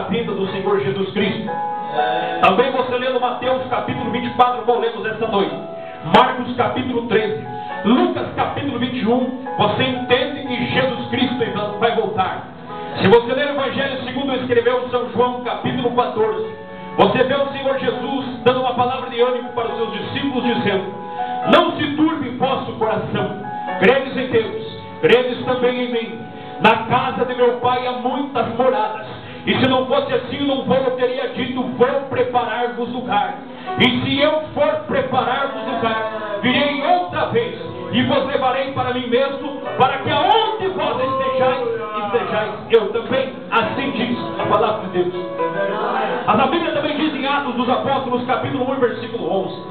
vinda do Senhor Jesus Cristo. Também você lendo Mateus capítulo 24, como lemos esta noite, Marcos capítulo 13, Lucas capítulo 21, você entende que Jesus Cristo vai voltar. Se você ler o Evangelho segundo escreveu São João capítulo 14, você vê o Senhor Jesus dando uma palavra de ânimo para os seus discípulos, dizendo: não se turbe vosso coração, credes em Deus, credes também em mim. Na casa de meu Pai há muitas moradas, e se não fosse assim, eu teria dito: vou preparar-vos lugar. E se eu for preparar-vos lugar, virei outra vez e vos levarei para mim mesmo, para que aonde vós estejais eu também. Assim diz a palavra de Deus. Mas a Bíblia também diz em Atos dos Apóstolos capítulo 1, versículo 11: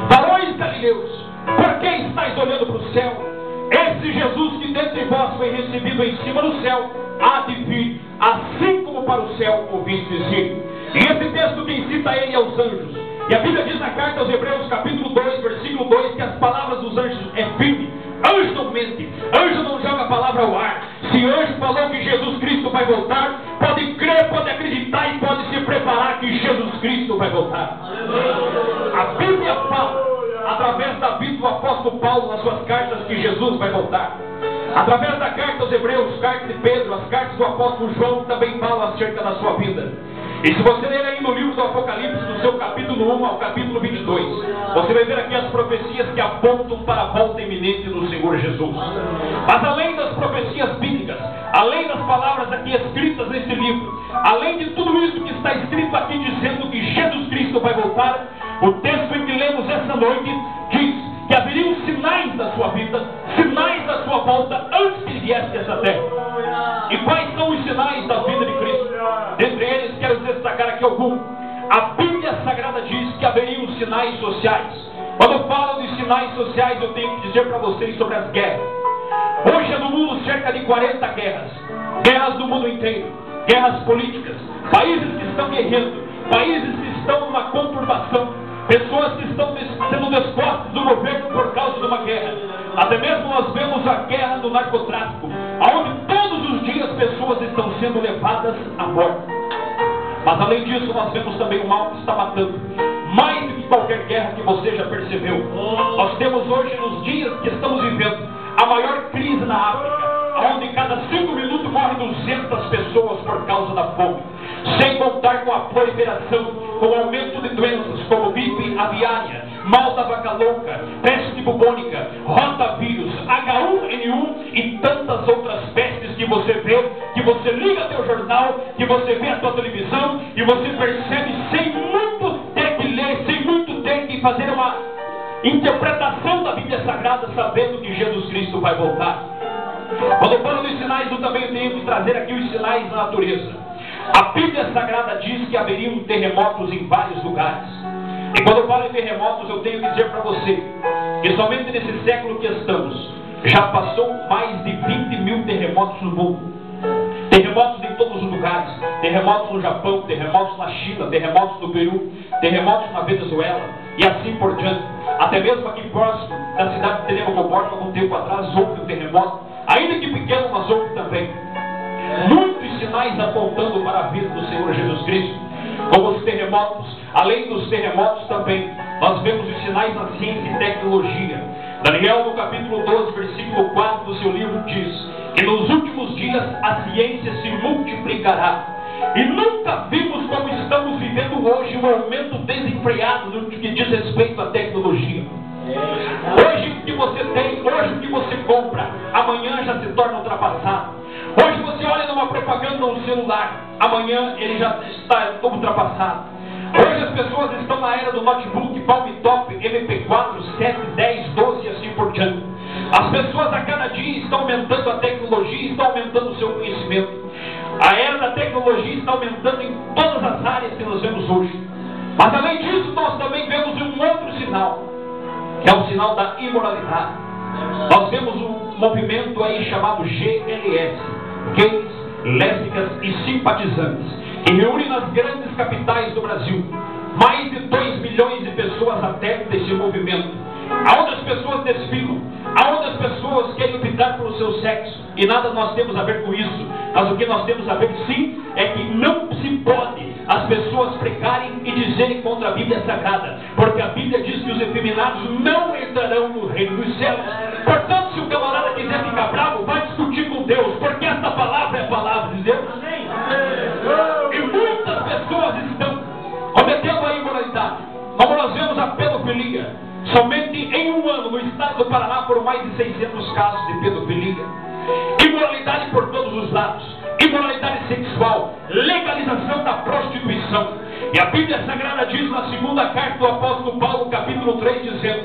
varões galileus, por que estáis olhando para o céu? Esse Jesus que dentre vós foi recebido em cima do céu, há de vir, assim como para o céu ouvistes ir. E esse texto quem cita ele é os anjos. E a Bíblia diz na carta aos Hebreus capítulo 2, versículo 2, que as palavras dos anjos é firme. Anjo não mente, anjo não joga a palavra ao ar. Se anjo falou que Jesus Cristo vai voltar, pode crer, pode acreditar e pode se preparar que Jesus Cristo vai voltar. A Bíblia fala, através da vida do apóstolo Paulo nas suas cartas, que Jesus vai voltar. Através da carta aos Hebreus, carta de Pedro, as cartas do apóstolo João também falam acerca da sua vida. E se você ler aí no livro do Apocalipse, do seu capítulo 1 ao capítulo 22, você vai ver aqui as profecias que apontam para a volta iminente do Senhor Jesus. Mas além das profecias bíblicas, além das palavras aqui escritas nesse livro, além de tudo isso que está escrito aqui dizendo que Jesus Cristo vai voltar, o texto em que lemos esta noite diz que haveriam sinais da sua vida, sinais da sua volta antes que ele viesse a essa terra. E quais são os sinais da vida de Cristo? Dentre eles quero destacar aqui alguns. A Bíblia Sagrada diz que haveriam sinais sociais. Quando eu falo de sinais sociais, eu tenho que dizer para vocês sobre as guerras. Hoje é no mundo cerca de 40 guerras. Guerras do mundo inteiro. Guerras políticas. Países que estão guerreando. Países que estão numa conturbação. Pessoas que estão sendo despostas do governo por causa de uma guerra. Até mesmo nós vemos a guerra do narcotráfico, onde todos os dias pessoas estão sendo levadas à morte. Mas além disso, nós vemos também o mal que está matando. Mais do que qualquer guerra que você já percebeu. Nós temos hoje, nos dias que estamos vivendo, a maior crise na África, onde cada 5 minutos morrem 200 pessoas por causa da fome. Sem contar com a proliferação, com o aumento de doenças como gripe aviária, mal da vaca louca, peste bubônica, rotavírus, H1N1 e tantas outras pestes que você vê, que você liga teu jornal, que você vê a tua televisão e você percebe sem muito ter que ler, sem muito ter que fazer uma interpretação da Bíblia Sagrada, sabendo que Jesus Cristo vai voltar. Quando eu falo dos sinais, eu também tenho que trazer aqui os sinais da natureza. A Bíblia Sagrada diz que haveriam terremotos em vários lugares. E quando eu falo em terremotos, eu tenho que dizer para você que somente nesse século que estamos, já passou mais de 20 mil terremotos no mundo. Terremotos em todos os lugares. Terremotos no Japão, terremotos na China, terremotos no Peru, terremotos na Venezuela e assim por diante. Até mesmo aqui próximo da cidade de Telemocopórtica, algum tempo atrás, houve um terremoto, ainda que pequeno, mas houve também. Muitos sinais apontando para a vida do Senhor Jesus Cristo. Como os terremotos, além dos terremotos também, nós vemos os sinais na ciência e tecnologia. Daniel, no capítulo 12, versículo 4 do seu livro, diz que nos últimos dias a ciência se multiplicará. E nunca vimos como estamos vivendo hoje um aumento desenfreado no que diz respeito à tecnologia. Hoje o que você tem, hoje o que você compra, amanhã já se torna ultrapassado. Hoje você olha numa propaganda no celular, amanhã ele já está ultrapassado. Hoje as pessoas estão na era do notebook, palm top, MP4, 7, 10, 12 e assim por diante. As pessoas a cada dia estão aumentando a tecnologia, estão aumentando o seu conhecimento. A era da tecnologia está aumentando em todas as áreas que nós vemos hoje. Mas além disso, nós também vemos um outro sinal, que é o sinal da imoralidade. Nós vemos um movimento aí chamado GLS, gays, lésbicas e simpatizantes, que reúne nas grandes capitais do Brasil mais de 2 milhões de pessoas adeptas desse movimento. aonde as pessoas desfilam, aonde as pessoas querem optar pelo seu sexo, e nada nós temos a ver com isso, mas o que nós temos a ver sim, é que não se pode as pessoas pregarem e dizerem contra a Bíblia Sagrada, porque a Bíblia diz que os efeminados não entrarão no reino dos céus. Portanto, se o camarada quiser ficar bravo, vai discutir com Deus, porque esta palavra é a palavra de Deus. E muitas pessoas estão cometendo a imoralidade, como nós vemos a pedofilia. Somente em um ano, no estado do Paraná, foram mais de 600 casos de pedofilia. Imoralidade por todos os lados, imoralidade sexual, legalização da prostituição. E a Bíblia Sagrada diz na segunda carta do apóstolo Paulo, capítulo 3, dizendo: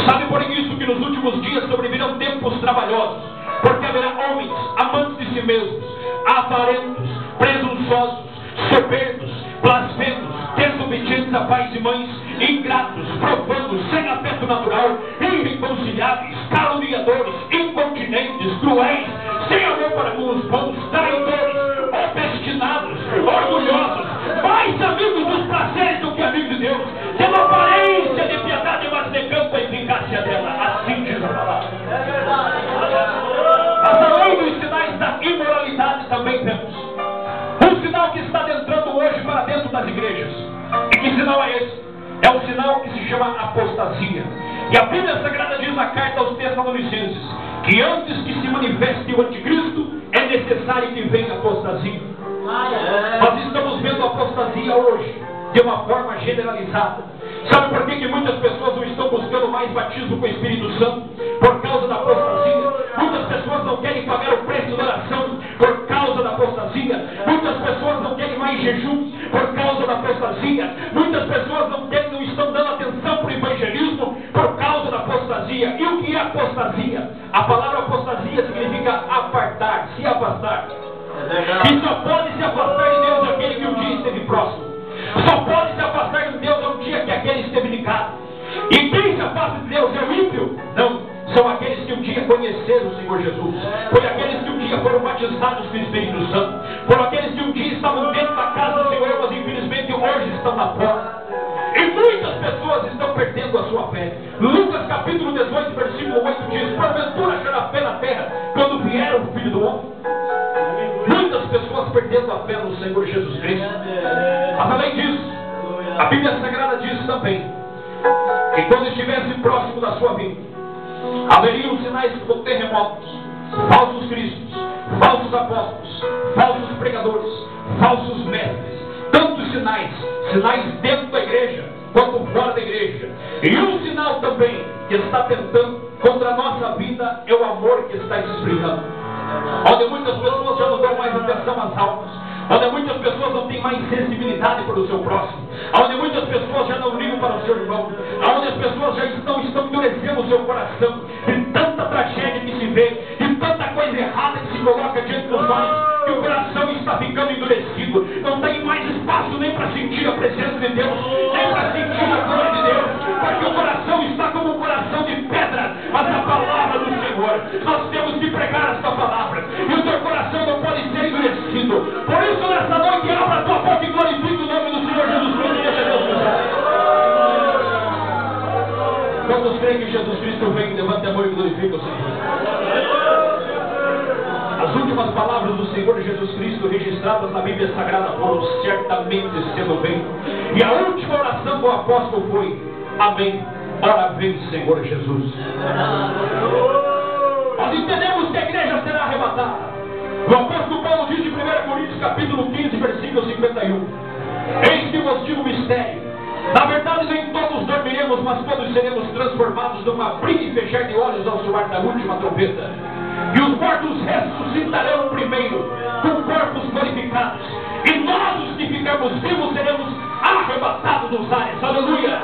sabe porém isso, que nos últimos dias sobrevirão tempos trabalhosos, porque haverá homens amantes de si mesmos, avarentos, presunçosos, soberbos, blasfemos, desobedientes a pais e mães, ingratos, profanos, sem afeto natural, irreconciliáveis, caluniadores, incontinentes, cruéis, sem amor para com os bons, traidores, obstinados, orgulhosos, mais amigos dos prazeres do que amigos de Deus, tendo aparência de piedade, mas negando a eficácia dela. Assim diz a palavra. Mas além dos sinais da imoralidade, também temos um sinal que está entrando hoje para dentro das igrejas. E que sinal é esse? É um sinal que se chama apostasia. E a Bíblia Sagrada diz na carta aos Tessalonicenses que antes que se manifeste o anticristo, é necessário que venha a apostasia. Nós estamos vendo a apostasia hoje de uma forma generalizada. Sabe por que muitas pessoas não estão buscando mais batismo com o Espírito Santo? Por causa da apostasia. Muitas pessoas não querem pagar o preço da oração por causa da apostasia. Muitas pessoas não querem mais jejum por causa da apostasia. Muitas pessoas não estão dando atenção para o evangelismo por causa da apostasia. E o que é apostasia? A palavra apostasia significa apartar, se afastar. E só pode se afastar de Deus aquele que um dia esteve próximo. Só pode se afastar de Deus um dia que aquele esteve ligado. E quem se afasta de Deus é o ímpio? Não, são aqueles que um dia conheceram o Senhor Jesus. Foi aqueles que um dia foram batizados com o Espírito Santo. Foram aqueles que um dia estavam dentro da casa do Senhor, mas infelizmente hoje estão na porta. E muitas pessoas estão perdendo a sua fé. Lucas capítulo 18, versículo 8 diz: porventura achará fé na terra quando vier o Filho do Homem? Muitas pessoas perdendo a fé no Senhor Jesus Cristo. Mas além disso, a Bíblia Sagrada diz também que quando estivesse próximo da sua vida, haveriam sinais como terremotos, falsos cristos, falsos apóstolos, falsos pregadores, falsos mestres. Tantos sinais dentro da igreja quanto fora da igreja. E um sinal também que está tentando contra a nossa vida é o amor que está esfriando. Onde muitas pessoas já não dão mais atenção às almas, onde muitas pessoas não têm mais sensibilidade para o seu próximo, onde muitas pessoas já não ligam para o seu irmão, onde as pessoas já estão endurecendo o seu coração, e tanta tragédia que se vê, e tanta coisa errada que se coloca diante dos olhos, que o coração está ficando endurecido. Não tem mais espaço nem para sentir a presença de Deus, nem para sentir a glória de Deus, porque o coração está como um coração de pedra. Mas a palavra do Senhor, nós temos que pregar esta palavra, e o teu coração não pode ser endurecido. Por isso nessa noite abra a tua boca e glorifique o nome do Senhor Jesus Cristo. Deixa Deus usar. Quantos creem que Jesus Cristo vem? Levante a mão e glorifique o Senhor. As últimas palavras do Senhor Jesus Cristo registradas na Bíblia Sagrada foram certamente sendo bem. E a última oração do apóstolo foi: amém, ora vem Senhor Jesus. Nós entendemos que a igreja será arrebatada. O apóstolo Paulo diz em 1 Coríntios capítulo 15, versículo 51: eis que vos digo um mistério. Na verdade nem todos dormiremos, mas todos seremos transformados num abrir e fechar de olhos ao soar da última trombeta. E os mortos ressuscitarão primeiro, com corpos glorificados. E nós, os que ficarmos vivos, seremos arrebatados nos ares. Aleluia!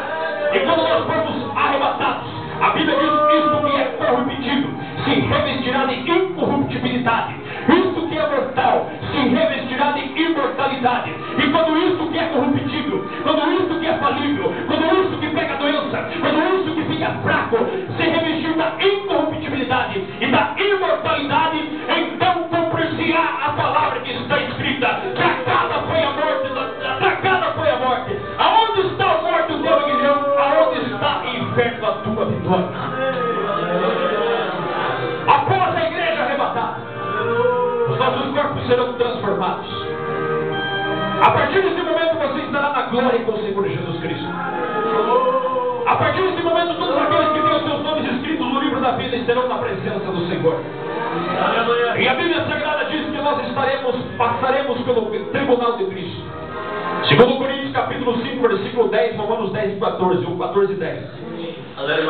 E quando nós formos arrebatados, a Bíblia diz: isto que é corruptível se revestirá de incorruptibilidade. Isto que é mortal se revestirá de imortalidade. E quando isto que é corruptível, quando isto que é falível, quando isto que pega doença, quando isto que fica fraco, se revestir da incorruptibilidade e da imortalidade, então cumprir-se-á a palavra que está escrita: tragada foi a morte, tragada foi a morte. Aonde está a morte, o teu aguilhão? Aonde está o inferno, a tua vitória? desse momento você estará na glória com o Senhor Jesus Cristo. A partir desse momento, todos aqueles que têm os seus nomes escritos no livro da vida estarão na presença do Senhor. E a Bíblia Sagrada diz que nós passaremos pelo tribunal de Cristo. Segundo Coríntios capítulo 5, versículo 10, Romanos 10 e 14, ou 14 e 10.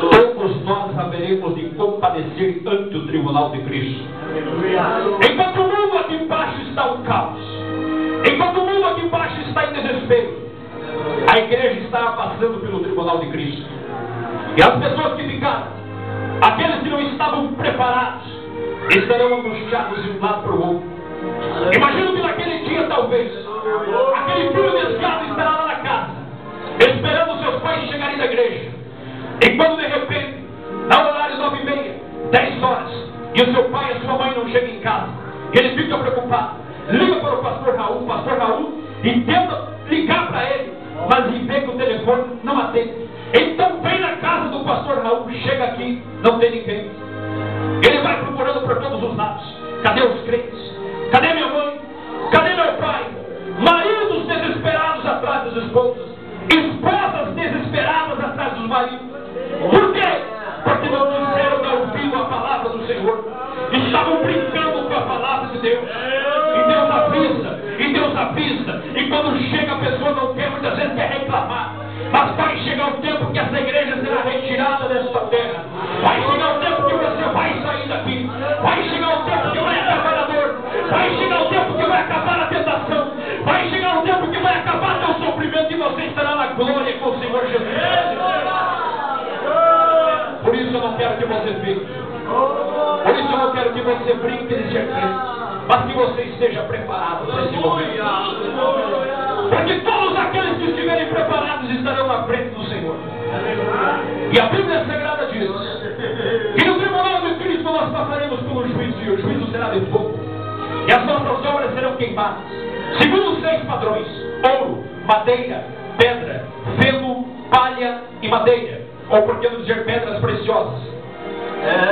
Todos nós haveremos de compadecer ante o tribunal de Cristo. Enquanto o mundo aqui embaixo está um caos, enquanto o mundo aqui embaixo está em desespero, a igreja está passando pelo tribunal de Cristo. E as pessoas que ficaram, aqueles que não estavam preparados, estarão angustiados de um lado para o outro. Imagino que naquele dia, talvez, aquele filho desviado estará lá na casa, esperando seus pais chegarem da igreja. E quando de repente, na horário 9h30, 10 horas, e o seu pai e a sua mãe não chegam em casa, ele fica preocupado, liga para o pastor Raul, e tenta ligar para ele, mas vê que o telefone não atende. Então vem na casa do pastor Raul, chega aqui, não tem ninguém. Ele vai procurando por todos os lados. Cadê os crentes? Cadê minha mãe? Cadê meu pai? Maridos desesperados atrás das esposas, esposas desesperadas atrás dos maridos. Por quê? Porque não quiseram dar ouvido à palavra do Senhor. Estavam brincando com a palavra de Deus. E Deus avisa, e Deus avisa. E quando chega a pessoa não quer, muitas vezes quer reclamar. Mas vai chegar o tempo que essa igreja será retirada desta terra. Vai chegar o tempo que você vai sair daqui. Vai chegar o tempo que vai acabar a dor. Vai chegar o tempo que vai acabar a tentação. Vai chegar o tempo que vai acabar teu sofrimento e você estará na glória com o Senhor Jesus. Por isso eu não quero que você fique. Por isso eu não quero que você brinque nesse aqui. Mas que você esteja preparado nesse momento. Porque todos aqueles que estiverem preparados estarão na frente do Senhor. E a Bíblia Sagrada diz que no tribunal de Cristo nós passaremos pelo juízo, e o juízo será de fogo. E as nossas obras serão queimadas, segundo 6 padrões: ouro, madeira, pedra, feno, palha e madeira, ou por que não dizer pedras preciosas.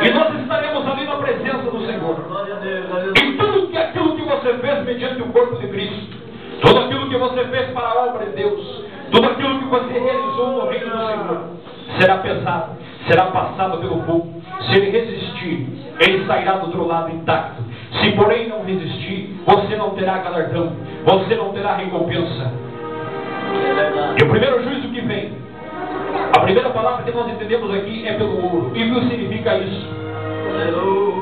E nós estaremos ali na presença do Senhor. E tudo aquilo que você fez mediante o corpo de Cristo, tudo aquilo que você fez para a obra de Deus, tudo aquilo que você realizou no reino do Senhor, será pesado, será passado pelo fogo. Se ele resistir, ele sairá do outro lado intacto. Se porém não resistir, você não terá galardão, você não terá recompensa. E o primeiro juízo que vem, a primeira palavra que nós entendemos aqui é pelo ouro. E o que significa isso?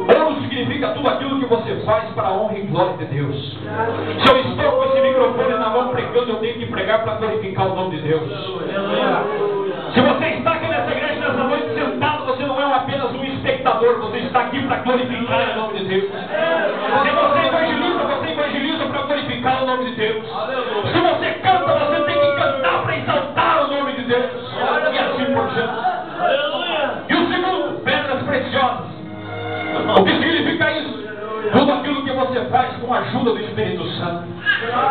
Ouro significa tudo aquilo que você faz para a honra e glória de Deus. Se eu estou com esse microfone na mão pregando, eu tenho que pregar para glorificar o nome de Deus. Se você está aqui nessa igreja nessa noite sentado, você não é apenas um espectador, você está aqui para glorificar o nome de Deus. Se você evangeliza para glorificar o nome de Deus. Se você canta, você tem que cantar para exaltar o nome de Deus. E assim por diante. E o segundo, pedras preciosas. O que significa isso? Tudo aquilo que você faz com a ajuda do Espírito Santo.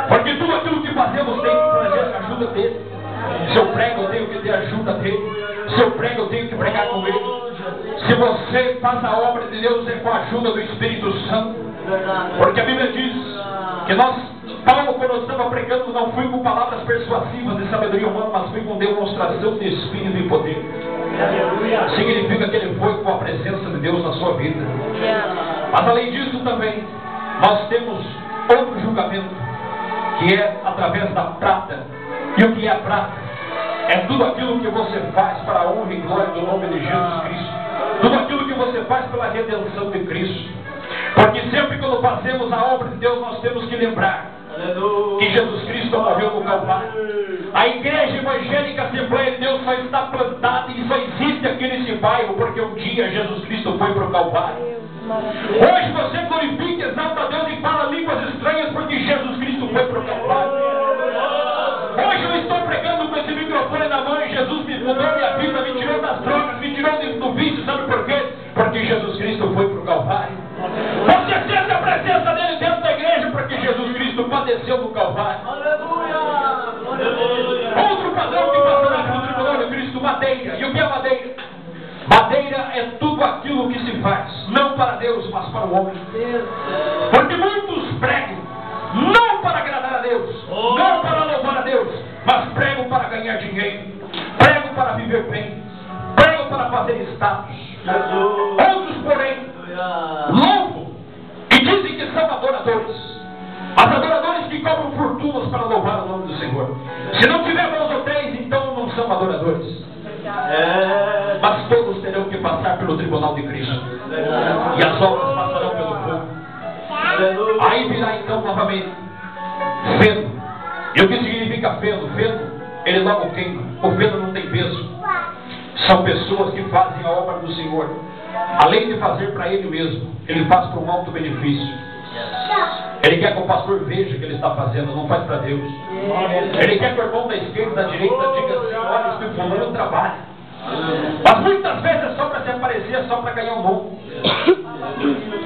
Porque tudo aquilo que fazemos tem que trazer a ajuda dele. Se eu prego, eu tenho que ter a ajuda dele. Se eu prego, eu tenho que pregar com ele. Se você faz a obra de Deus, é com a ajuda do Espírito Santo. Porque a Bíblia diz que Paulo, quando eu estava pregando, não fui com palavras persuasivas de sabedoria humana, mas fui com demonstração de Espírito e poder. Significa que ele foi com a presença de Deus na sua vida. Mas além disso também, nós temos outro julgamento, que é através da prata. E o que é a prata? É tudo aquilo que você faz para a honra e glória do nome de Jesus Cristo. Tudo aquilo que você faz pela redenção de Cristo. Porque sempre quando fazemos a obra de Deus, nós temos que lembrar que Jesus Cristo morreu no Calvário. A igreja evangélica Assembleia de Deus só está plantada e só existe aqui nesse bairro porque um dia Jesus Cristo foi para o Calvário. Hoje você glorifica, exalta a Deus e fala línguas estranhas porque Jesus Cristo foi para o Calvário. Hoje eu estou pregando com esse microfone na mão e Jesus me mudou minha vida, me tirou das drogas, me tirou do vício, sabe por quê? Porque Jesus Cristo foi para o Calvário. Você sente a presença dele dentro da igreja porque Jesus Cristo padeceu no Calvário. Outro padrão que passará pelo tribunal de Cristo, madeira. E o que é madeira? Madeira é tudo aquilo que se faz, não para Deus, mas para o homem. Porque muitos pregam, não para agradar a Deus, não para louvar a mas prego para ganhar dinheiro, prego para viver bem, prego para fazer status. Outros, porém, louvam e dizem que são adoradores, mas adoradores que cobram fortunas para louvar o nome do Senhor. Se não tiver bons hotéis, então não são adoradores. Mas todos terão que passar pelo tribunal de Cristo, e as obras passarão pelo fogo. Aí virá então novamente feno. E o que significa feno? Feno, ele logo queima. O feno não tem peso. São pessoas que fazem a obra do Senhor, além de fazer para Ele mesmo, Ele faz para um alto benefício. Ele quer que o pastor veja o que ele está fazendo, não faz para Deus. Ele quer que o irmão da esquerda e da direita diga assim: olha, esse fulano trabalha. Mas muitas vezes é só para se aparecer, é só para ganhar um nome.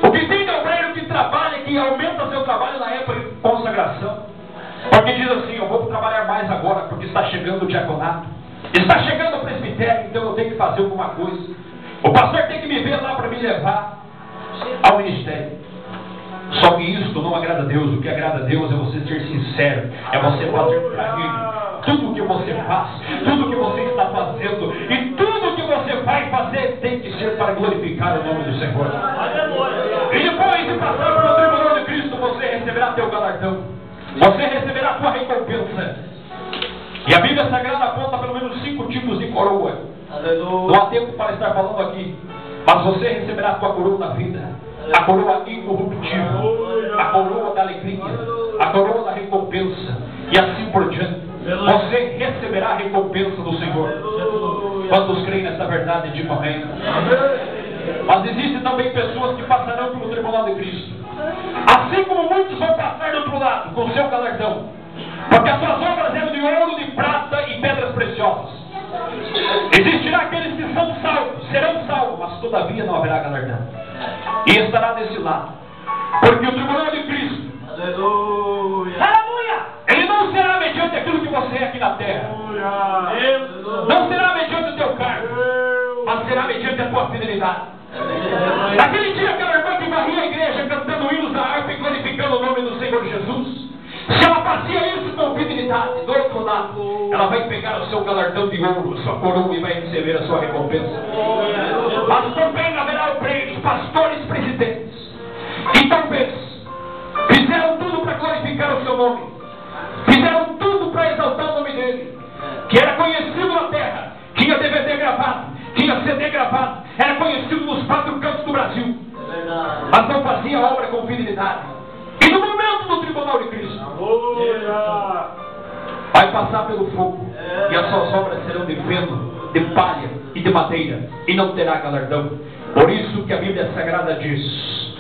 O que tem de obreiro que trabalha, que aumenta seu trabalho na época de consagração, porque diz assim: eu vou trabalhar mais agora, porque está chegando o diaconato, está chegando o presbitério, então eu tenho que fazer alguma coisa. O pastor tem que me ver lá para me levar ao ministério. Só que isso não agrada a Deus. O que agrada a Deus é você ser sincero, é você fazer para Ele tudo o que você faz, tudo o que você está fazendo, e tudo o que você vai fazer tem que ser para glorificar o nome do Senhor. E depois de passar pelo tribunal de Cristo, você receberá teu galardão, você receberá a tua recompensa. E a Bíblia Sagrada aponta pelo menos 5 tipos de coroa. Não há tempo para estar falando aqui, mas você receberá a tua coroa da vida, a coroa incorruptível, a coroa da alegria, a coroa da recompensa, e assim por diante. Você receberá a recompensa do Senhor. Quantos creem nessa verdade, digam amém. Mas existem também pessoas que passarão pelo tribunal de Cristo, assim como muitos vão passar do outro lado com o seu galardão, porque as suas obras eram de ouro, de prata e pedras preciosas. Existirá aqueles que são salvos, serão salvos, mas todavia não haverá galardão. E estará desse lado, porque o tribunal de Cristo, aleluia, ele não será mediante aquilo que você é aqui na terra, não será mediante o teu cargo, mas será mediante a tua fidelidade. Naquele dia, aquela irmã que varria a igreja cantando hinos da harpa e glorificando o nome do Senhor Jesus, se ela fazia isso com fidelidade, do outro lado, ela vai pegar o seu galardão de ouro, sua coroa, e vai receber a sua recompensa. Mas também haverá obreiros, pastores, presidentes, que talvez fizeram tudo para glorificar o seu nome, fizeram tudo para exaltar o nome dele, que era conhecido na terra, tinha DVD gravado, tinha CD gravado, era conhecido nos 4 cantos do Brasil, mas não fazia a obra com fidelidade. E no momento do tribunal de Cristo, vai passar pelo fogo, e as suas obras serão de feno, de palha e de madeira, e não terá galardão. Por isso que a Bíblia Sagrada diz: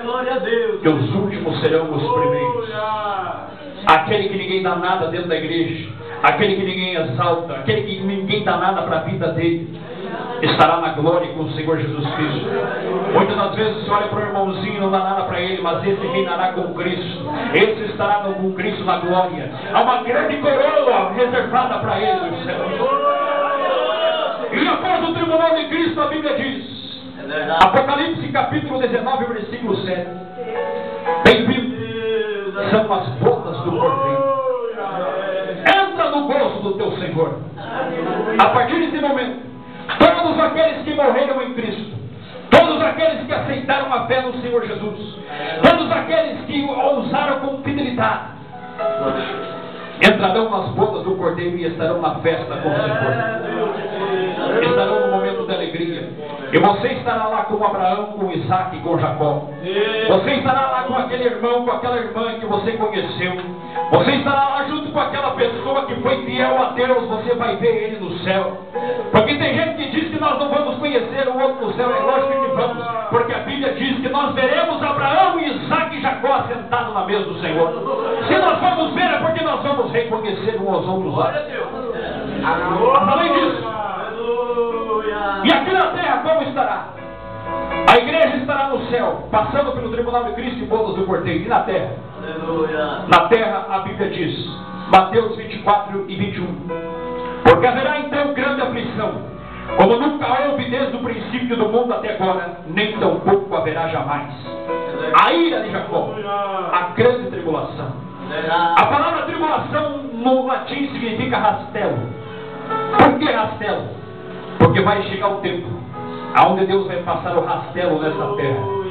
glória a Deus, que os últimos serão os primeiros. Aquele que ninguém dá nada dentro da igreja, aquele que ninguém exalta, aquele que ninguém dá nada para a vida dele, estará na glória com o Senhor Jesus Cristo. Muitas das vezes você olha para o irmãozinho e não dá nada para ele, mas esse reinará com Cristo, esse estará com Cristo na glória. Há uma grande coroa reservada para ele no céu. E após o tribunal de Cristo, a Bíblia diz, Apocalipse capítulo 19, versículo 7: bem-vindo são as bodas do Cordeiro. Entra no gozo do teu Senhor. A partir desse momento, todos aqueles que morreram em Cristo, todos aqueles que aceitaram a fé no Senhor Jesus, todos aqueles que ousaram com fidelidade, entrarão nas bodas do Cordeiro e estarão na festa com o Senhor. Estarão no momento da alegria. E você estará lá com Abraão, com Isaac e com Jacó. Você estará lá com aquele irmão, com aquela irmã que você conheceu. Você estará lá junto com aquela pessoa que foi fiel a Deus. Você vai ver ele no céu. Porque tem gente que diz que nós não vamos conhecer o outro no céu. É lógico que vamos, porque a Bíblia diz que nós veremos Abraão, Isaac e Jacó assentados na mesa do Senhor. Se nós vamos ver, é porque nós vamos reconhecer uns aos outros lá. Mas além disso, e aqui na terra como estará? A igreja estará no céu, passando pelo tribunal de Cristo e bodas do Cordeiro. E na terra? Na terra a Bíblia diz, Mateus 24 e 21: porque haverá então grande aflição, como nunca houve desde o princípio do mundo até agora, nem tampouco haverá jamais. A ira de Jacó, a grande tribulação. A palavra tribulação no latim significa rastelo. Por que rastelo? Porque vai chegar o tempo aonde Deus vai passar o rastelo nessa terra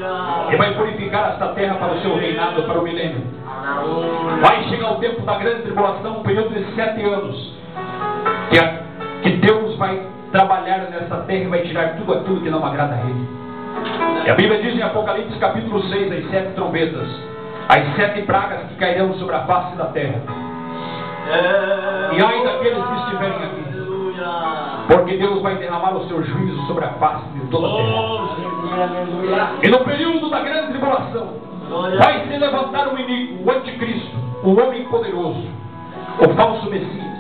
e vai purificar esta terra para o seu reinado, para o milênio. Vai chegar o tempo da grande tribulação, um período de 7 anos, que Deus vai trabalhar nessa terra e vai tirar tudo aquilo que não agrada a Ele. E a Bíblia diz em Apocalipse capítulo 6, as 7 trombetas, as 7 pragas que cairão sobre a face da terra. E ai daqueles que estiverem aqui, porque Deus vai derramar o seu juízo sobre a face de toda a terra. E no período da grande tribulação vai se levantar o inimigo, o anticristo, o homem poderoso, o falso Messias.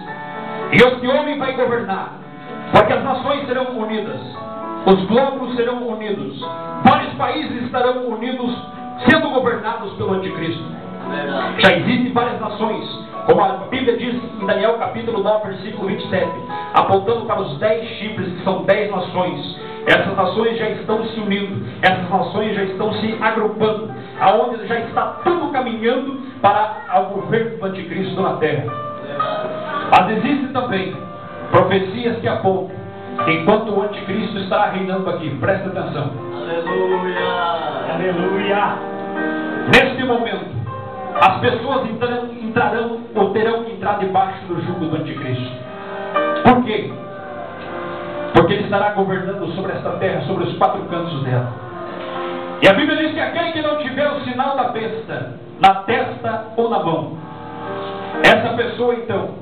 E este homem vai governar, porque as nações serão unidas, os globos serão unidos, vários países estarão unidos, sendo governados pelo anticristo. Já existem várias nações, como a Bíblia diz em Daniel capítulo 9, versículo 27, apontando para os 10 chifres, que são 10 nações. Essas nações já estão se unindo, essas nações já estão se agrupando, aonde já está tudo caminhando para o governo do anticristo na terra. Mas existem também profecias que apontam enquanto o anticristo estará reinando aqui. Presta atenção. Aleluia! Aleluia! Neste momento, as pessoas entrarão ou terão que entrar debaixo do jugo do anticristo. Por quê? Porque ele estará governando sobre esta terra, sobre os 4 cantos dela. E a Bíblia diz que aquele que não tiver o sinal da besta na testa ou na mão, essa pessoa então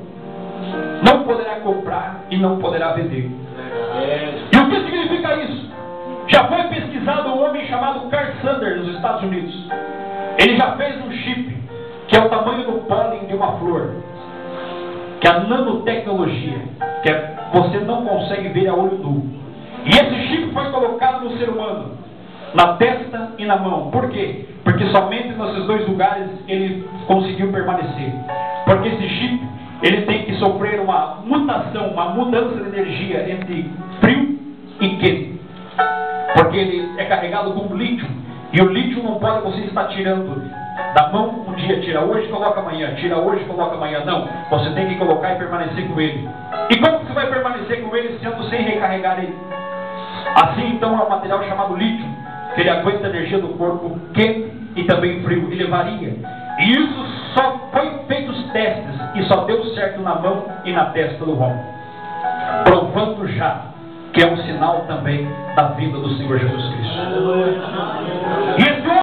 não poderá comprar e não poderá vender. E o que significa isso? Já foi pesquisado um homem chamado Carl Sanders nos Estados Unidos. Ele já fez um chip que é o tamanho do pólen de uma flor, que é a nanotecnologia, que você não consegue ver a olho nu. E esse chip foi colocado no ser humano, na testa e na mão. Por quê? Porque somente nesses 2 lugares ele conseguiu permanecer. Porque esse chip, ele tem que sofrer uma mutação, uma mudança de energia entre frio e quente. Porque ele é carregado com lítio. E o lítio não pode você estar tirando da mão um dia, tira hoje, coloca amanhã, tira hoje, coloca amanhã. Não, você tem que colocar e permanecer com ele. E como você vai permanecer com ele sendo sem recarregar ele? Assim então é um material chamado lítio, que ele aguenta a energia do corpo quente e também frio, ele varia. E isso só foi feito os testes e só deu certo na mão e na testa do homem, provando já que é um sinal também da vinda do Senhor Jesus Cristo. E